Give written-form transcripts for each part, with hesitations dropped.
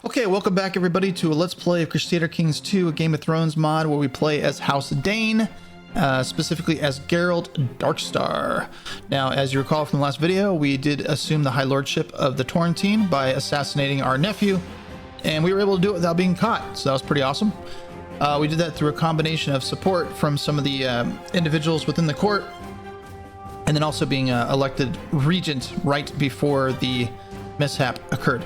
Okay, welcome back everybody to a Let's Play of Crusader Kings 2, a Game of Thrones mod where we play as House Dayne, specifically as Gerold Darkstar. Now, as you recall from the last video, we did assume the High Lordship of the Torrentine by assassinating our nephew, and we were able to do it without being caught, so that was pretty awesome. We did that through a combination of support from some of the individuals within the court, and then also being elected regent right before the mishap occurred.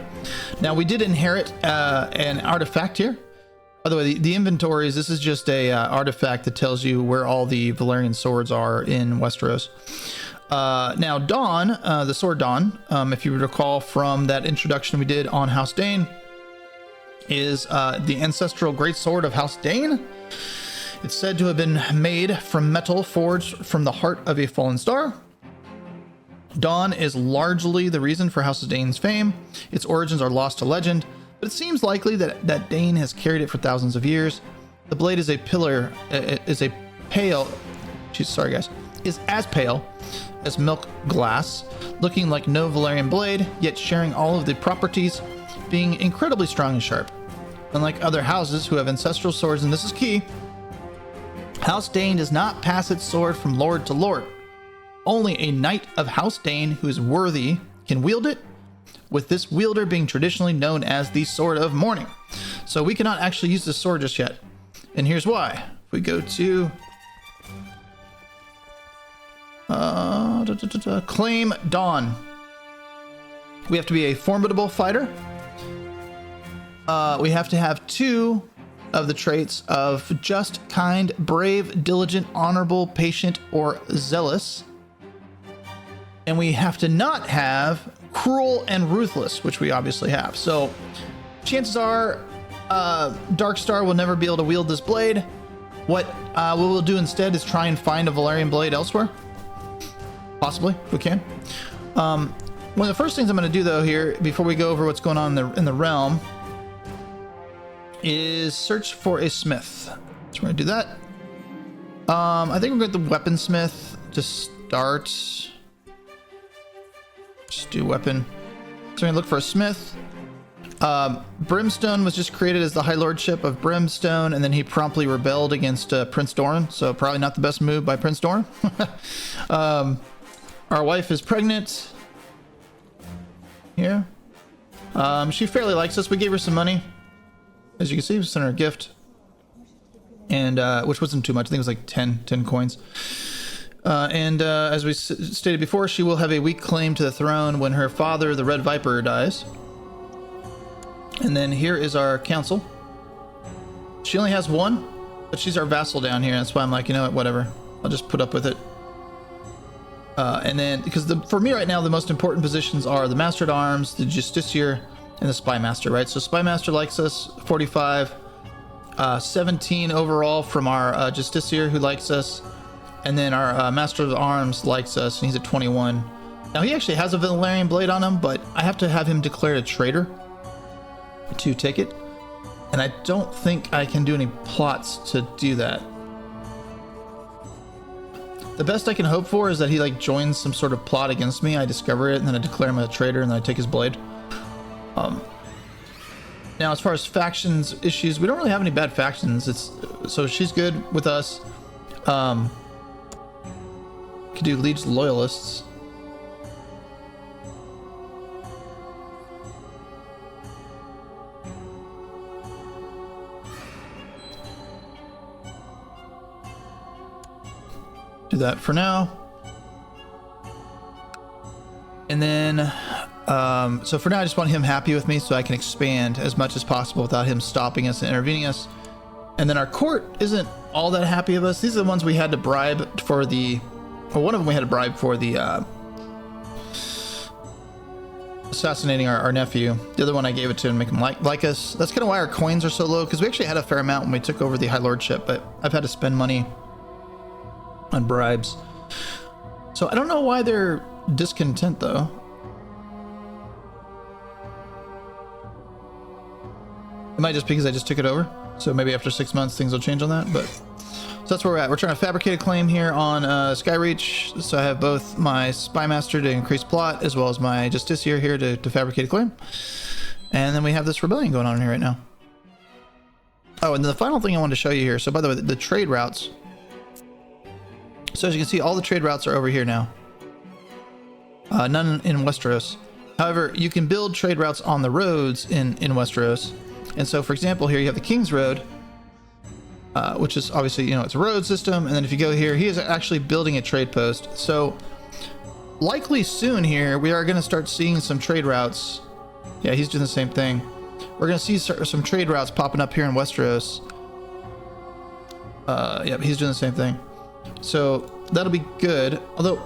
Now, we did inherit an artifact here. By the way, the inventories, this is just a artifact that tells you where all the Valyrian swords are in Westeros. Now, Dawn, the sword Dawn, if you recall from that introduction we did on House Dayne, is the ancestral great sword of House Dayne. It's said to have been made from metal forged from the heart of a fallen star. Dawn is largely the reason for House Dayne's fame. Its origins are lost to legend, but it seems likely that Dayne has carried it for thousands of years. The blade is a pillar, is as pale as milk glass, looking like no Valyrian blade, yet sharing all of the properties, being incredibly strong and sharp. Unlike other houses who have ancestral swords, and this is key, House Dayne does not pass its sword from lord to lord. Only a knight of House Dayne who is worthy can wield it, with this wielder being traditionally known as the Sword of Mourning. So we cannot actually use this sword just yet. And here's why. If we go to claim Dawn, we have to be a formidable fighter. We have to have 2 of the traits of just, kind, brave, diligent, honorable, patient, or zealous. And we have to not have cruel and ruthless, which we obviously have. So chances are Darkstar will never be able to wield this blade. What we will do instead is try and find a Valyrian blade elsewhere. Possibly, if we can. One of the first things I'm going to do, though, here, before we go over what's going on in the realm, is search for a smith. So we're going to do that. I think we're going to the weaponsmith to start. Just do weapon. So we're gonna look for a smith. Brimstone was just created as the High Lordship of Brimstone, and then he promptly rebelled against Prince Dorne, so probably not the best move by Prince Dorne. Our wife is pregnant. Here. She fairly likes us. We gave her some money. As you can see, we sent her a gift. And, which wasn't too much. I think it was like 10 coins. As we stated before, she will have a weak claim to the throne when her father, the Red Viper, dies. And then here is our council. She only has 1, but she's our vassal down here. That's why I'm like, you know what, whatever. I'll just put up with it. And then, because for me right now, the most important positions are the Master at Arms, the Justiciar, and the Spy Master, right? So Spy Master likes us, 45. 17 overall from our Justiciar, who likes us. And then our Master of Arms likes us, and he's at 21. Now, he actually has a Valyrian blade on him, but I have to have him declared a traitor to take it. And I don't think I can do any plots to do that. The best I can hope for is that he like joins some sort of plot against me. I discover it, and then I declare him a traitor, and then I take his blade. Now, as far as factions issues, we don't really have any bad factions. So she's good with us. Could do Legion Loyalists. Do that for now. And then, so for now, I just want him happy with me so I can expand as much as possible without him stopping us and intervening us. And then our court isn't all that happy of us. These are the ones we had to bribe for the... Well, one of them we had to bribe for the assassinating our nephew. The other one I gave it to make him like us. That's kind of why our coins are so low, because we actually had a fair amount when we took over the High Lordship, but I've had to spend money on bribes. So I don't know why they're discontent, though. It might just be because I just took it over. So maybe after 6 months things will change on that, but... So that's where we're at. We're trying to fabricate a claim here on Skyreach. So I have both my Spy Master to increase plot, as well as my Justiciar here to fabricate a claim. And then we have this rebellion going on here right now. Oh, and the final thing I wanted to show you here. So by the way, the trade routes. So as you can see, all the trade routes are over here now. None in Westeros. However, you can build trade routes on the roads in Westeros. And so, for example, here you have the King's Road, which is obviously, you know, it's a road system. And then if you go here, he is actually building a trade post. So likely soon here, we are going to start seeing some trade routes. Yeah, he's doing the same thing. We're going to see some trade routes popping up here in Westeros. Yep, he's doing the same thing. So that'll be good. Although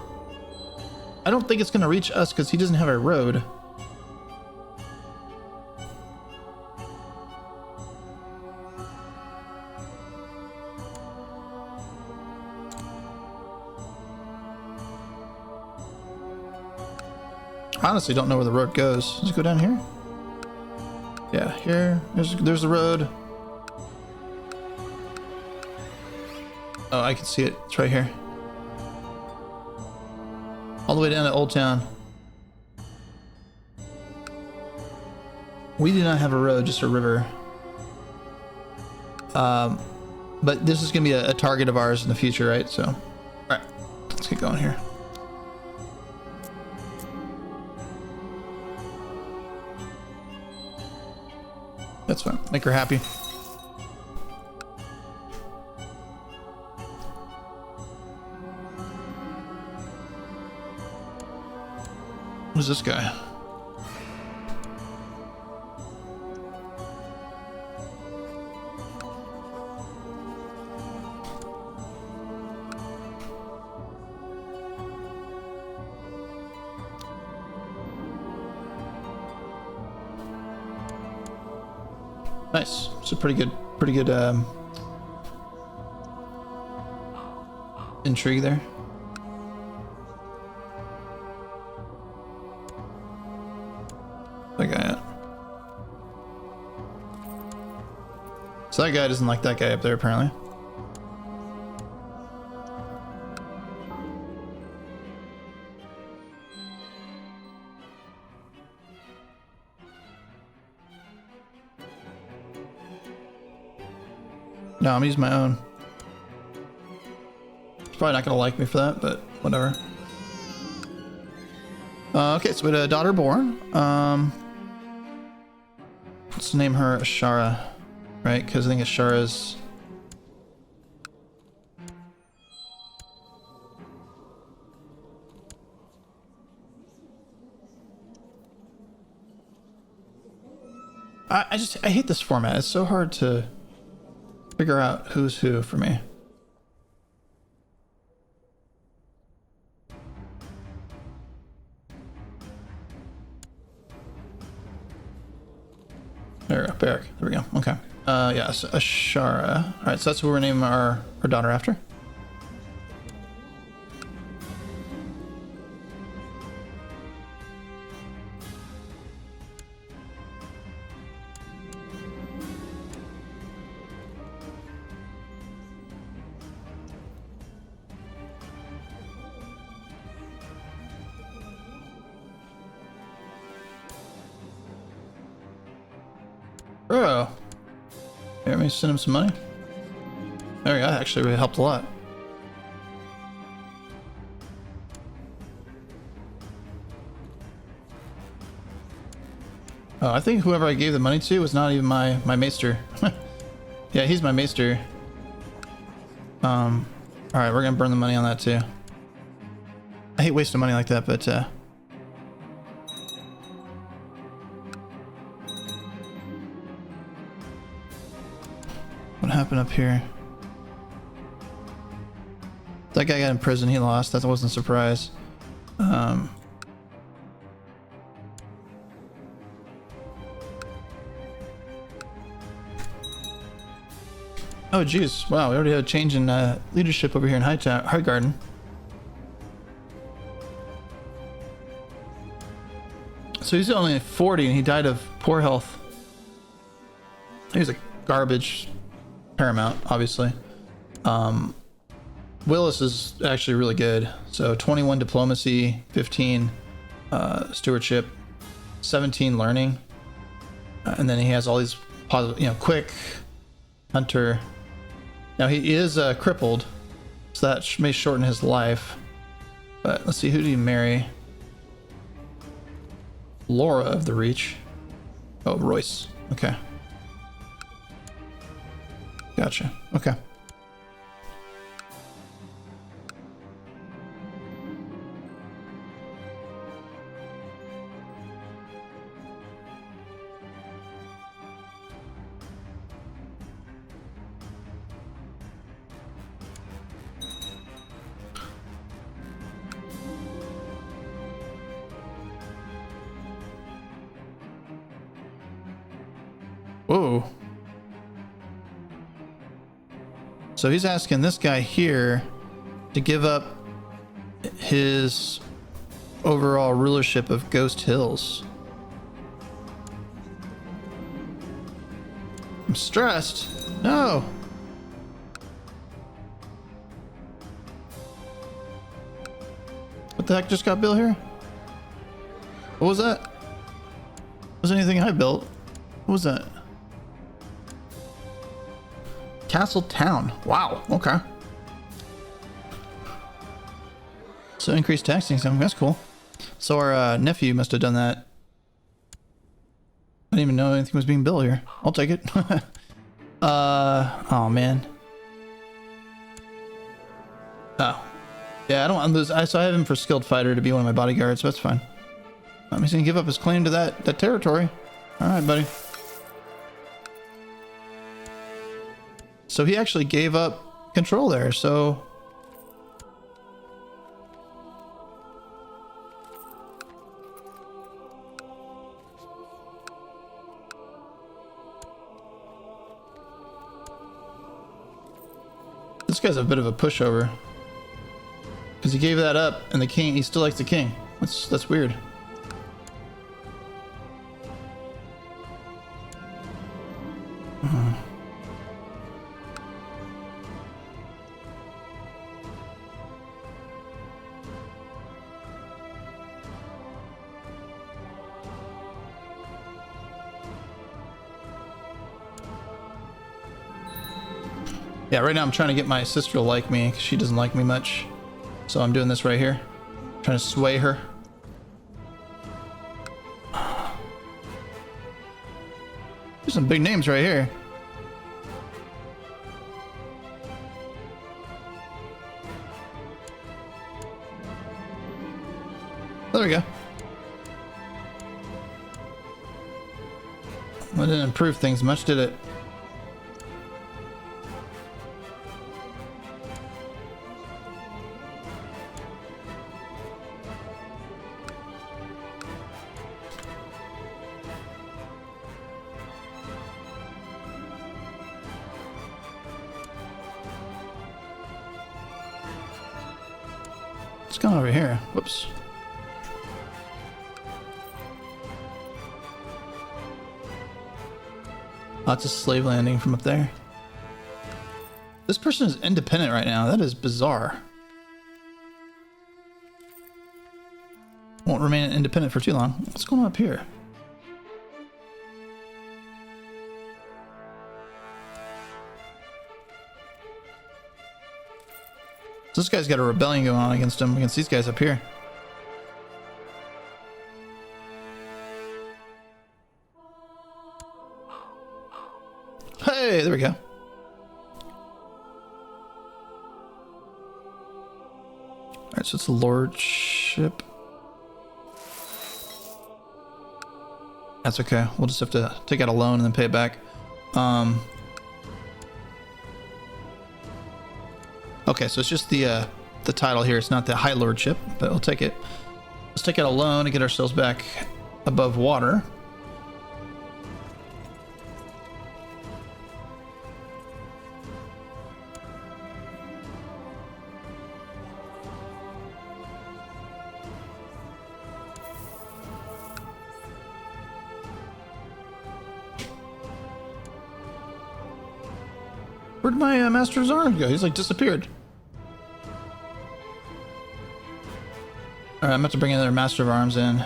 I don't think it's going to reach us because he doesn't have a road. I honestly don't know where the road goes. Does it go down here? Yeah, here. There's the road. Oh, I can see it. It's right here. All the way down to Old Town. We do not have a road, just a river. But this is going to be a target of ours in the future, right? So, all right, let's get going here. That's fine. Make her happy. Who's this guy? Nice. It's a pretty good intrigue there. That guy at? So that guy doesn't like that guy up there, apparently. No, I'm using my own. He's probably not gonna like me for that, but whatever. Okay, so we had a daughter born. Let's name her Ashara, right? Because I think Ashara's... I hate this format. It's so hard to figure out who's who for me. There we go, Barrack. There we go. Okay. Yeah, so Ashara. All right, so that's who we're naming our daughter after. Bro, here, let me send him some money. There we go. That actually really helped a lot. Oh, I think whoever I gave the money to was not even my maester. Yeah, he's my maester. All right, we're gonna burn the money on that too. I hate wasting money like that, but what happened up here? That guy got in prison. He lost. That wasn't a surprise. Oh, geez. Wow, we already had a change in leadership over here in High Garden. So he's only 40 and he died of poor health. He was a garbage Paramount, obviously. Willis is actually really good. So 21 diplomacy, 15 stewardship, 17 learning. And then he has all these positive, you know, quick, hunter. Now he is crippled, so that may shorten his life. But let's see, who do you marry? Laura of the Reach. Oh, Royce. Okay. Gotcha. Okay. Whoa. So he's asking this guy here to give up his overall rulership of Ghost Hills. I'm stressed. No. What the heck just got built here? What was that? Was anything I built? What was that? Castle Town. Wow. Okay. So increased tax income. That's cool. So our nephew must have done that. I didn't even know anything was being built here. I'll take it. Oh man. Oh. Yeah, I don't want to lose. So I have him for skilled fighter to be one of my bodyguards, so that's fine. He's gonna give up his claim to that territory. All right, buddy. So he actually gave up control there, so... This guy's a bit of a pushover. Because he gave that up, and the king, he still likes the king. That's weird. Yeah, right now I'm trying to get my sister to like me because she doesn't like me much. So I'm doing this right here. Trying to sway her. There's some big names right here. There we go. Well, it didn't improve things much, did it? What's going on over here? Whoops. Lots of slave landing from up there. This person is independent right now. That is bizarre. Won't remain independent for too long. What's going on up here? So this guy's got a rebellion going on against him, against these guys up here. Hey, there we go. Alright, so it's the Lordship. That's okay. We'll just have to take out a loan and then pay it back. Okay, so it's just the title here. It's not the High Lordship, but we'll take it. Let's take out a loan and get ourselves back above water. Where'd my Master's Arms go? He's like disappeared. Alright, I'm about to bring another Master of Arms in.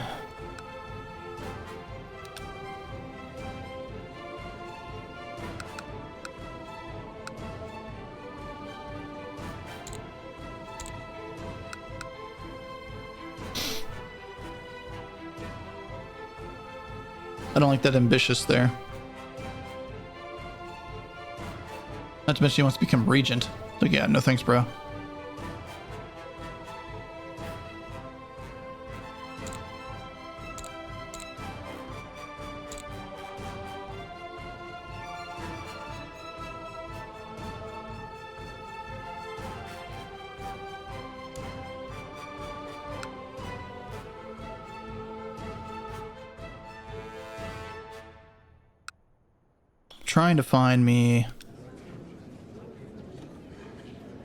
I don't like that ambitious there. Not to mention he wants to become regent. So yeah, no thanks, bro. Trying to find me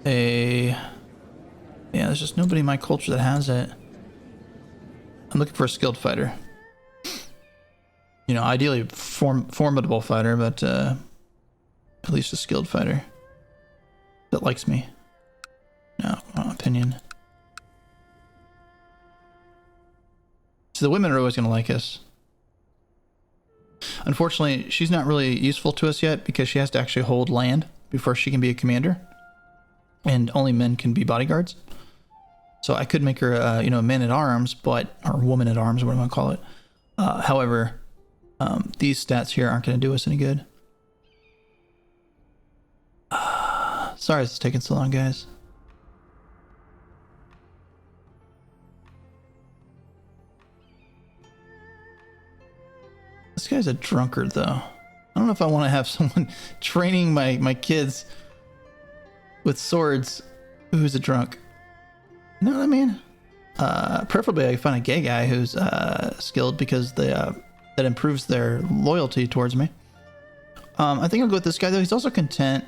yeah, there's just nobody in my culture that has it. I'm looking for a skilled fighter. You know, ideally formidable fighter, but at least a skilled fighter that likes me. No, wrong opinion. So the women are always going to like us. Unfortunately, she's not really useful to us yet because she has to actually hold land before she can be a commander. And only men can be bodyguards. So I could make her, you know, a man-at-arms, but, or woman-at-arms, what do I want to call it. However, these stats here aren't going to do us any good. Sorry it's taking so long, guys. This guy's a drunkard, though. I don't know if I want to have someone training my kids with swords who's a drunk. You know what I mean? Preferably I find a gay guy who's skilled because that improves their loyalty towards me. I think I'll go with this guy, though. He's also content,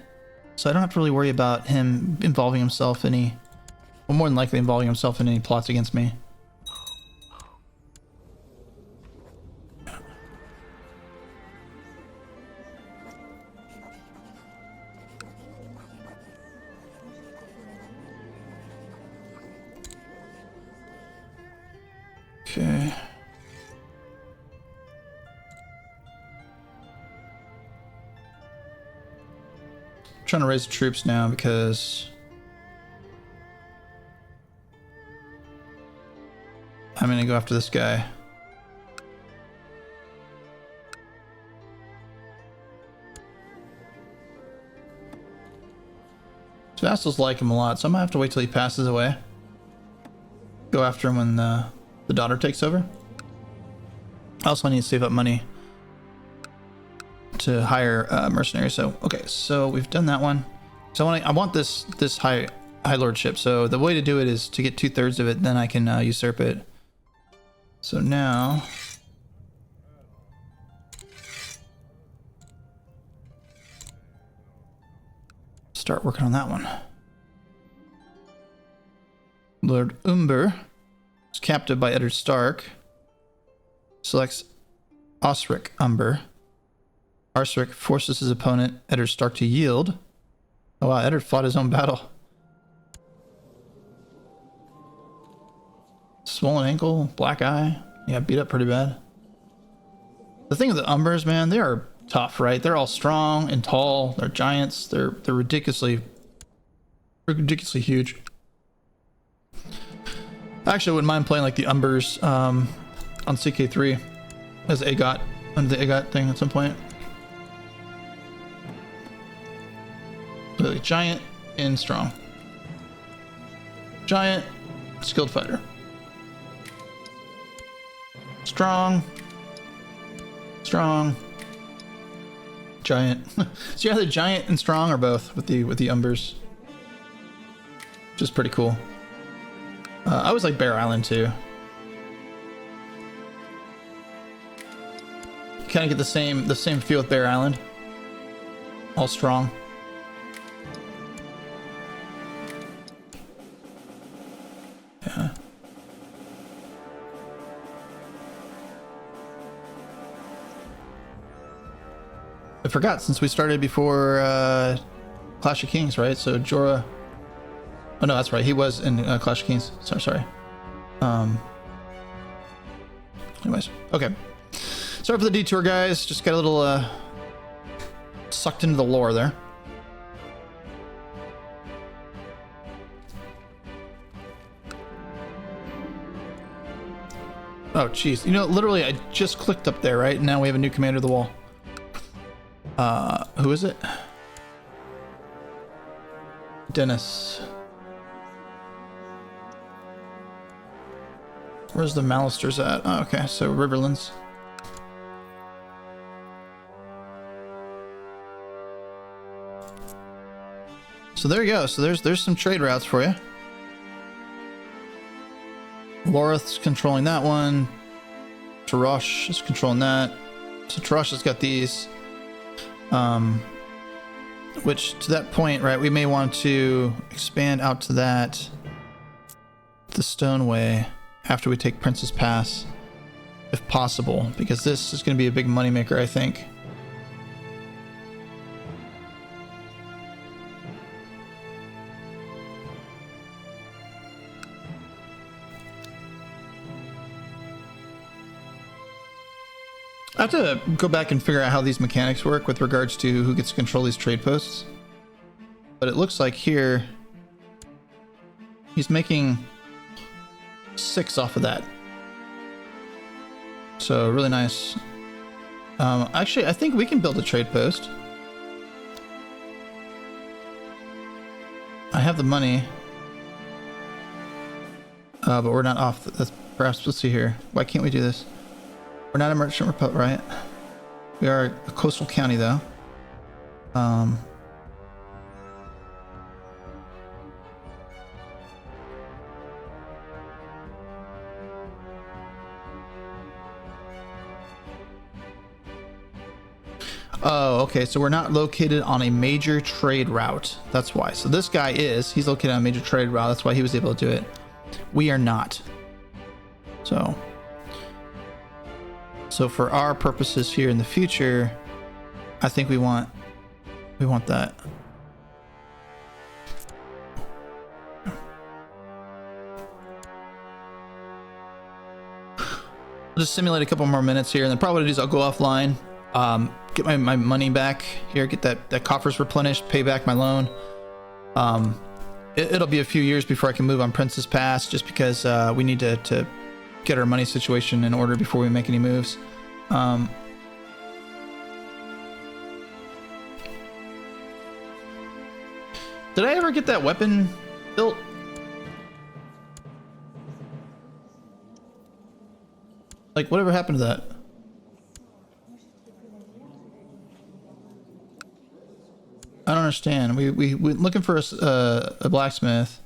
so I don't have to really worry about him involving himself in any... Well, more than likely involving himself in any plots against me. Okay. I'm trying to raise the troops now because I'm gonna go after this guy. His vassals like him a lot, so I'm gonna have to wait till he passes away. Go after him when the daughter takes over. Also, I need to save up money to hire mercenaries. So, okay, so we've done that one. So I want this high lordship. So the way to do it is to get 2/3 of it, then I can usurp it. So now, start working on that one. Lord Umber is captive by Eddard Stark. Selects Osric Umber. Osric forces his opponent, Eddard Stark, to yield. Oh wow, Eddard fought his own battle. Swollen ankle, black eye. Yeah, beat up pretty bad. The thing with the Umbers, man, they are tough, right? They're all strong and tall. They're giants. They're ridiculously huge. Actually, I wouldn't mind playing like the Umbers on CK3 as Aegot, under the Aegot thing at some point. Really giant and strong. Giant, skilled fighter. Strong, giant. So you're either giant and strong or both with the Umbers, which is pretty cool. I always like Bear Island too. You kind of get the same feel with Bear Island. All strong. Yeah. I forgot, since we started before Clash of Kings, right? So Jorah... Oh no, that's right. He was in Clash of Kings. Sorry. Anyways, okay. Sorry for the detour, guys. Just got a little sucked into the lore there. Oh, jeez. You know, literally, I just clicked up there, right? And now we have a new commander of the wall. Who is it? Dennis. Where's the Malisters at? Oh, okay, so Riverlands. So there you go. So there's some trade routes for you. Lorith's controlling that one. Tarosh is controlling that. So Tarosh has got these. Which to that point, right, we may want to expand out to that. The Stoneway after we take Princess Pass. If possible. Because this is going to be a big moneymaker, I think. I have to go back and figure out how these mechanics work with regards to who gets to control these trade posts. But it looks like here he's making 6 off of that. So really nice. Actually, I think we can build a trade post. I have the money. But we're not off. That's perhaps, let's see here. Why can't we do this? We're not a merchant republic, right? We are a coastal county, though. Oh, okay. So we're not located on a major trade route. That's why. So this guy is. He's located on a major trade route. That's why he was able to do it. We are not. So for our purposes here in the future, I think we want that. I'll just simulate a couple more minutes here, and then probably what I'll do is I'll go offline, get my money back here, get that coffers replenished, pay back my loan. It'll be a few years before I can move on Princess Pass, just because we need to get our money situation in order before we make any moves. Did I ever get that weapon built? Like, whatever happened to that? I don't understand. We're looking for a blacksmith.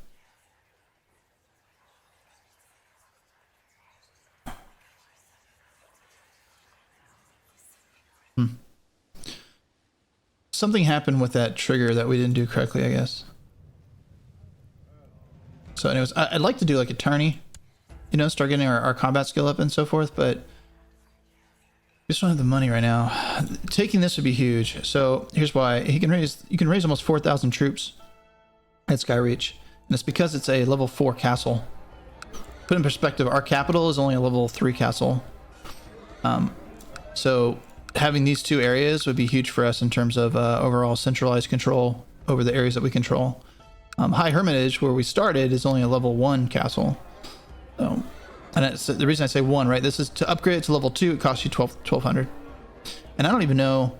Something happened with that trigger that we didn't do correctly, I guess. So anyways, I'd like to do like a tourney, you know, start getting our combat skill up and so forth, but we just don't have the money right now. Taking this would be huge. So here's why. You can raise almost 4,000 troops at Skyreach, and it's because it's a level 4 castle. Put in perspective, our capital is only a level 3 castle. So having these two areas would be huge for us in terms of overall centralized control over the areas that we control. High Hermitage, where we started, is only a level 1 castle. So, and it's, the reason I say 1, right? This is to upgrade it to level 2. It costs you 1,200. And I don't even know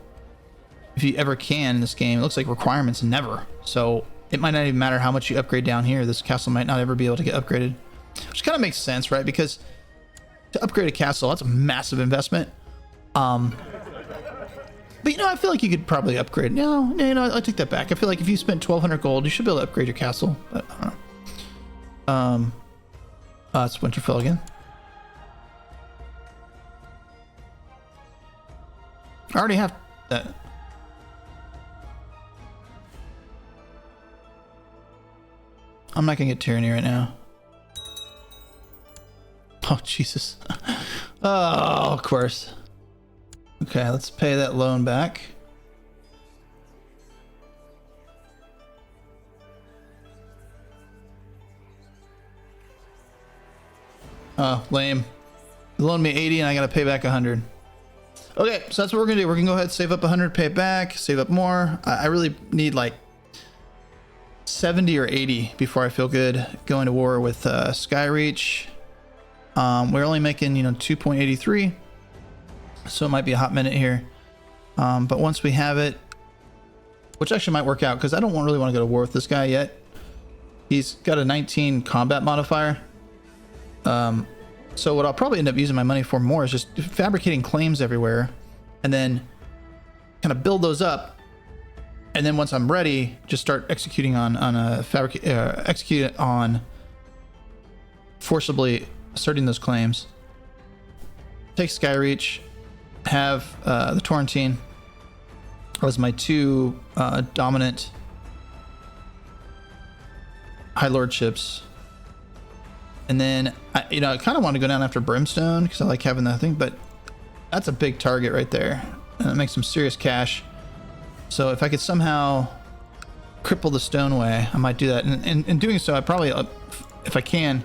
if you ever can in this game. It looks like requirements never. So it might not even matter how much you upgrade down here. This castle might not ever be able to get upgraded, which kind of makes sense, right? Because to upgrade a castle, that's a massive investment. But you know, I feel like you could probably upgrade. No, I take that back. I feel like if you spent 1,200 gold, you should be able to upgrade your castle. But I don't know. It's Winterfell again. I already have that. I'm not gonna get tyranny right now. Oh Jesus. Oh, of course. Okay, let's pay that loan back. Oh, lame. You loaned me 80 and I gotta pay back 100. Okay, so that's what we're gonna do. We're gonna go ahead and save up 100, pay it back, save up more. I really need like 70 or 80 before I feel good going to war with Skyreach. We're only making, 2.83, so it might be a hot minute here. But once we have it, which actually might work out, because I don't really want to go to war with this guy yet. He's got a 19 combat modifier. So what I'll probably end up using my money for more is just fabricating claims everywhere, and then kind of build those up. And then once I'm ready, just start executing execute on forcibly asserting those claims. Take Skyreach, have the Torrentine as my two dominant High Lordships. And then, I kind of want to go down after Brimstone because I like having that thing, but that's a big target right there. And it makes some serious cash. So if I could somehow cripple the Stoneway, I might do that. And in doing so, I probably, if I can,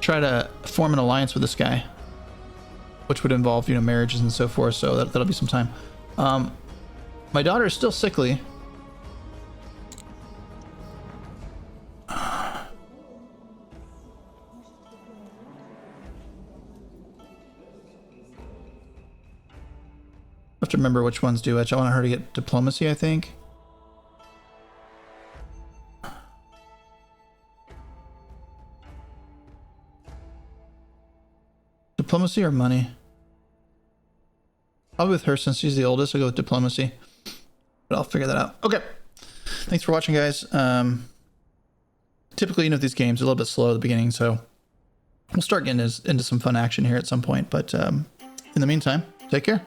try to form an alliance with this guy, which would involve, marriages and so forth. So that'll be some time. My daughter is still sickly. I have to remember which ones do which. I want her to get diplomacy, I think. Diplomacy or money? Probably with her since she's the oldest. I'll go with diplomacy. But I'll figure that out. Okay. Thanks for watching, guys. Typically, with these games, a little bit slow at the beginning, so we'll start getting into some fun action here at some point. But in the meantime, take care.